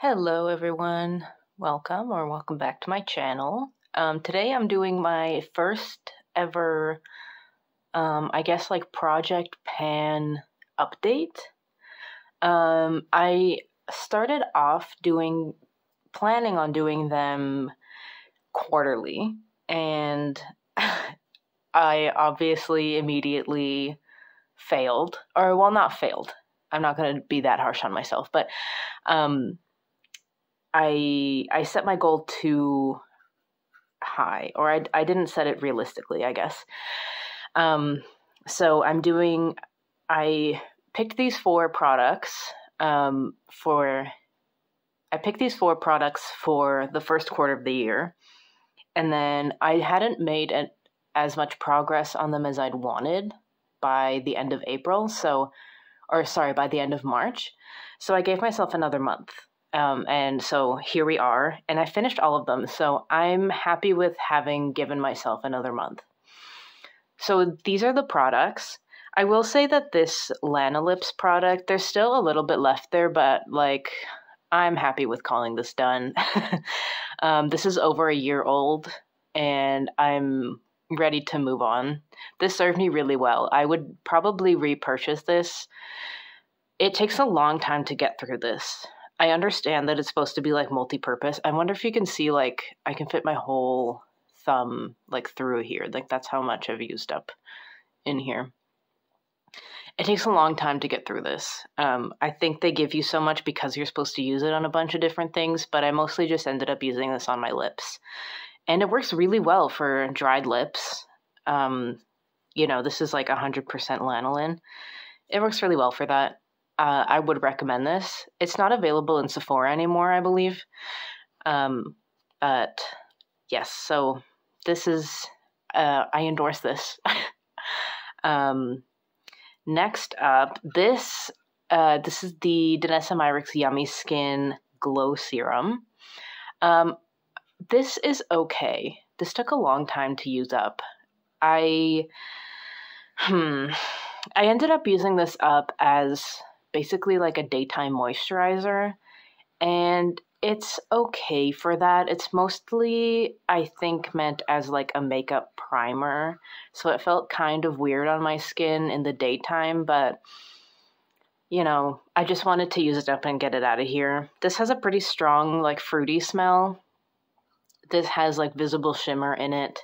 Hello everyone, welcome back to my channel. Today I'm doing my first ever, Project Pan update. I started off planning on doing them quarterly, and I obviously immediately failed, or well, not failed. I'm not going to be that harsh on myself, but I set my goal too high, or I didn't set it realistically, I guess. So I picked these four products for the first quarter of the year, and then I hadn't made as much progress on them as I'd wanted by the end of by the end of March. So I gave myself another month. And so here we are, and I finished all of them. So I'm happy with having given myself another month. So these are the products. I will say that this Lanolips product, there's still a little bit left there, but I'm happy with calling this done. This is over a year old, and I'm ready to move on. This served me really well. I would probably repurchase this. It takes a long time to get through this. I understand that it's supposed to be multi-purpose. I wonder if you can see I can fit my whole thumb through here. That's how much I've used up in here. It takes a long time to get through this. I think they give you so much because you're supposed to use it on a bunch of different things, but I mostly just ended up using this on my lips. And it works really well for dried lips. This is 100% lanolin. It works really well for that. I would recommend this. It's not available in Sephora anymore, I believe. But yes, so this is, I endorse this. Next up, this is the Danessa Myricks Yummy Skin Glow Serum. This is okay. This took a long time to use up. I ended up using this up as basically a daytime moisturizer, and it's okay for that. It's mostly, I think, meant as a makeup primer, so it felt kind of weird on my skin in the daytime, but I just wanted to use it up and get it out of here. This has a pretty strong fruity smell. This has visible shimmer in it.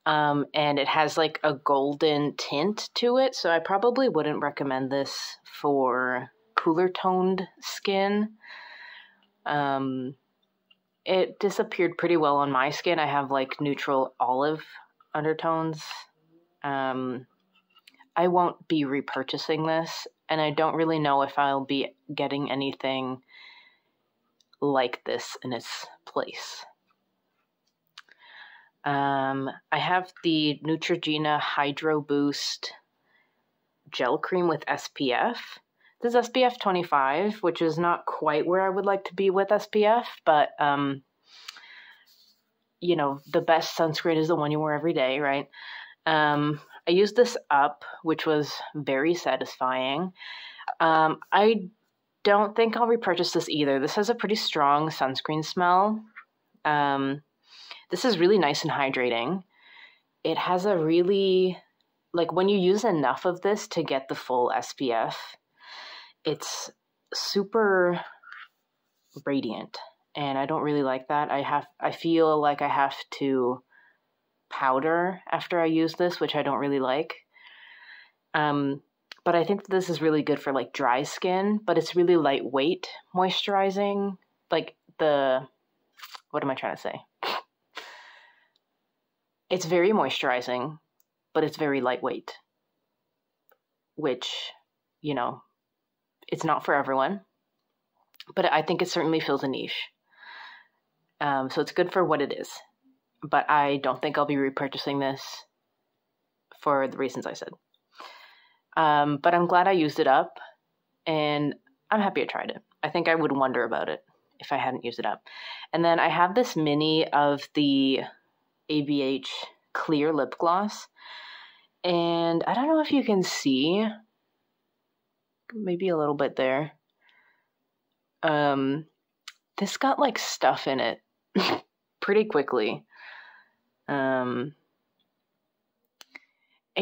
And it has a golden tint to it, so I probably wouldn't recommend this for cooler toned skin. It disappeared pretty well on my skin. I have neutral olive undertones. I won't be repurchasing this, and I don't really know if I'll be getting anything like this in its place. I have the Neutrogena Hydro Boost Gel Cream with SPF. This is SPF 25, which is not quite where I would like to be with SPF, but, the best sunscreen is the one you wear every day, right? I used this up, which was very satisfying. I don't think I'll repurchase this either. This has a pretty strong sunscreen smell. This is really nice and hydrating. It has a really, when you use enough of this to get the full SPF, it's super radiant, and I don't really like that. I feel like I have to powder after I use this, which I don't really like. But I think this is really good for dry skin, but it's really lightweight moisturizing. What am I trying to say? It's very moisturizing, but it's very lightweight, which, it's not for everyone, but I think it certainly fills a niche. So it's good for what it is, but I don't think I'll be repurchasing this for the reasons I said. But I'm glad I used it up, and I'm happy I tried it. I think I would wonder about it if I hadn't used it up. And then I have this mini of the ABH Clear Lip Gloss, and I don't know if you can see, maybe a little bit there. this got like stuff in it pretty quickly. It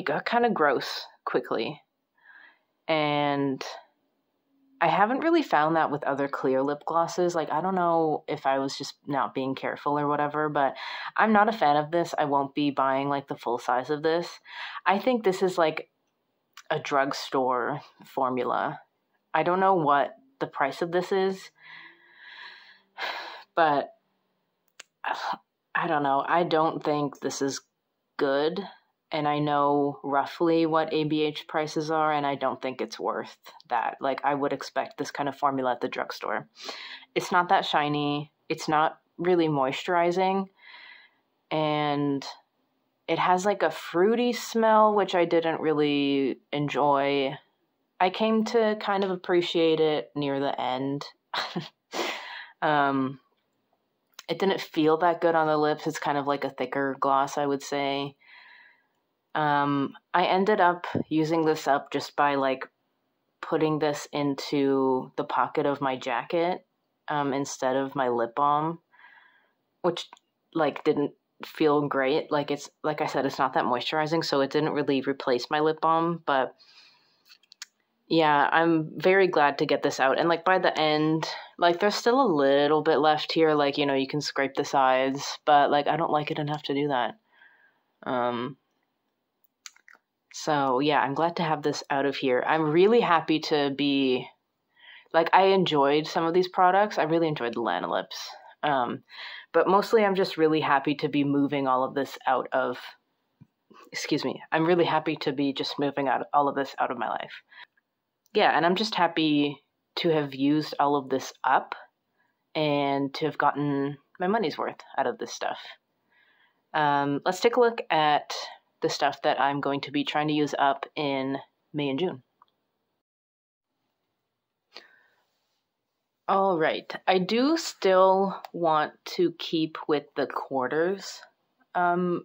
got kind of gross quickly. And I haven't really found that with other clear lip glosses. Like, I don't know if I was just not being careful or whatever, but I'm not a fan of this. I won't be buying like the full size of this. I think this is like a drugstore formula. I don't know what the price of this is, but I don't know. I don't think this is good. And I know roughly what ABH prices are, and I don't think it's worth that. Like, I would expect this kind of formula at the drugstore. It's not that shiny. It's not really moisturizing. And it has like a fruity smell, which I didn't really enjoy. I came to kind of appreciate it near the end. It didn't feel that good on the lips. It's kind of like a thicker gloss, I would say. I ended up using this up just by like putting this into the pocket of my jacket instead of my lip balm, which like didn't feel great. Like, it's like I said, it's not that moisturizing, so it didn't really replace my lip balm. But yeah, I'm very glad to get this out. And like by the end, like there's still a little bit left here. Like, you know, you can scrape the sides, but like I don't like it enough to do that. So yeah, I'm glad to have this out of here. I'm really happy to be, like, I enjoyed some of these products. I really enjoyed the Lanolips. But mostly I'm just really happy to be moving all of this out of, I'm really happy to be just moving out all of this out of my life. Yeah, and I'm just happy to have used all of this up and to have gotten my money's worth out of this stuff. Let's take a look at the stuff that I'm going to be trying to use up in May and June. All right, I do still want to keep with the quarters kind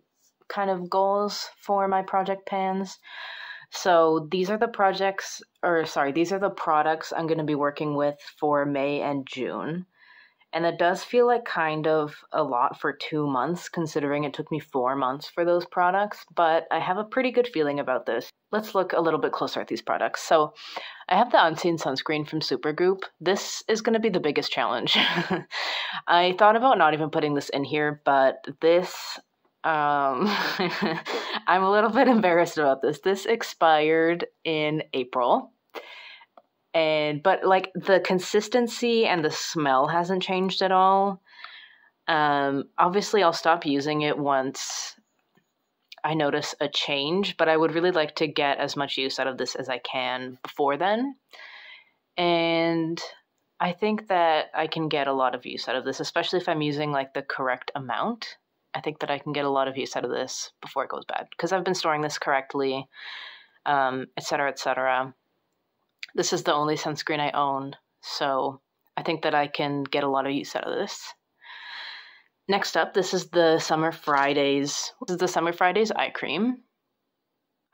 of goals for my project pans. So these are the products I'm going to be working with for May and June. And it does feel like kind of a lot for 2 months, considering it took me 4 months for those products, but I have a pretty good feeling about this. Let's look a little bit closer at these products. So I have the Unseen Sunscreen from Supergoop. This is going to be the biggest challenge. I thought about not even putting this in here, but this, I'm a little bit embarrassed about this. This expired in April. But like the consistency and the smell hasn't changed at all. Obviously I'll stop using it once I notice a change, but I would really like to get as much use out of this as I can before then. And I think that I can get a lot of use out of this, especially if I'm using like the correct amount. I think that I can get a lot of use out of this before it goes bad, because I've been storing this correctly, etc., etc. This is the only sunscreen I own, so I think that I can get a lot of use out of this. Next up, this is the Summer Fridays. This is the Summer Fridays eye cream.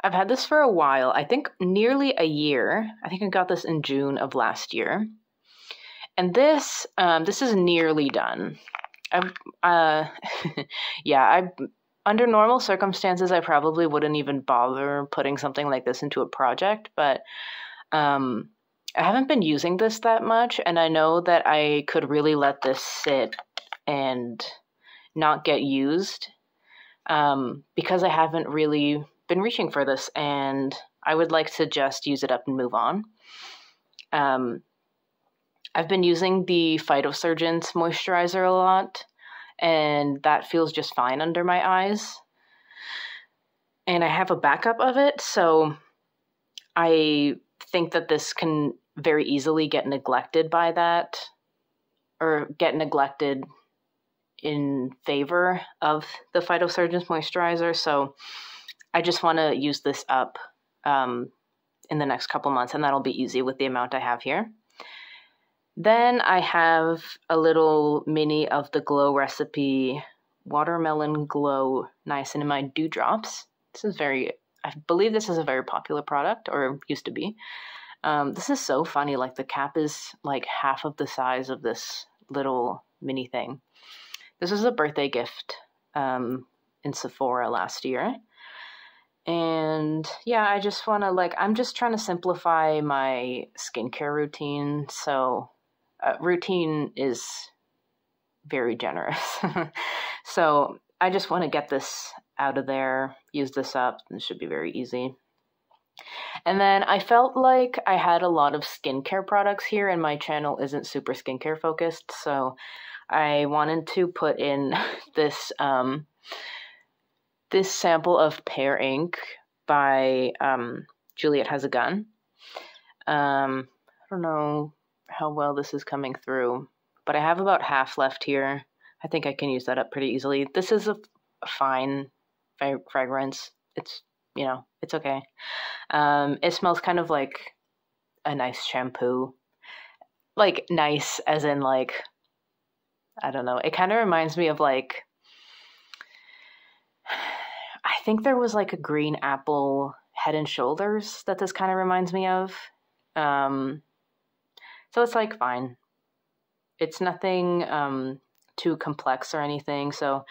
I've had this for a while, I think nearly a year. I think I got this in June of last year. And this is nearly done. Under normal circumstances, I probably wouldn't even bother putting something like this into a project, but I haven't been using this that much, and I know that I could really let this sit and not get used because I haven't really been reaching for this, and I would like to just use it up and move on. I've been using the Phytosurgence moisturizer a lot, and that feels just fine under my eyes. And I have a backup of it, so I think that this can very easily get neglected by that, or get neglected in favor of the Phytosurgence moisturizer. So I just want to use this up in the next couple months, and that'll be easy with the amount I have here. Then I have a little mini of the Glow Recipe Watermelon Glow Niacinamide Dewdrops. I believe this is a very popular product, or used to be. This is so funny. Like, the cap is like half of the size of this little mini thing. This was a birthday gift in Sephora last year. And yeah, I just want to I'm just trying to simplify my skincare routine. So routine is very generous. So I just want to get this out of there, use this up. It should be very easy. And then I felt like I had a lot of skincare products here, and my channel isn't super skincare focused. So I wanted to put in this this sample of Pear Ink by Juliet Has a Gun. I don't know how well this is coming through, but I have about half left here. I think I can use that up pretty easily. This is a fine fragrance. It's, it's okay. It smells kind of like a nice shampoo. Like, nice as in, like, I don't know. It kind of reminds me of, like, I think there was, like, a green apple Head and Shoulders that this kind of reminds me of. So it's, like, fine. It's nothing too complex or anything, so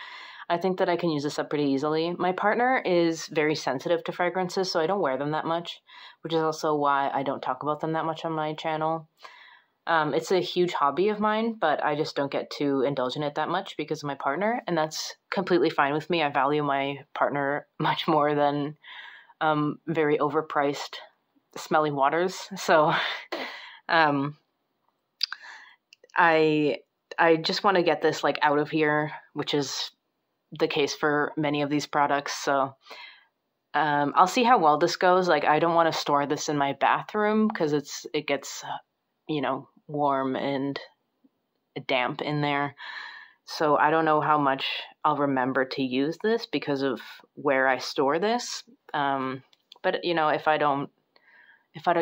I think that I can use this up pretty easily. My partner is very sensitive to fragrances, so I don't wear them that much, which is also why I don't talk about them that much on my channel. It's a huge hobby of mine, but I just don't get to indulge in it that much because of my partner, and that's completely fine with me. I value my partner much more than very overpriced smelly waters. So I just want to get this out of here, which is the case for many of these products. So I'll see how well this goes. I don't want to store this in my bathroom because it gets warm and damp in there. So I don't know how much I'll remember to use this because of where I store this. But if I don't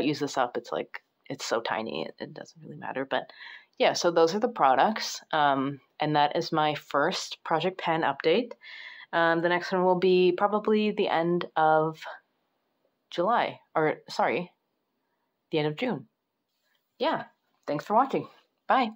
use this up, it's so tiny, it doesn't really matter. But yeah, so those are the products. And that is my first Project Pan update. The next one will be probably the end of July, the end of June. Yeah, thanks for watching. Bye.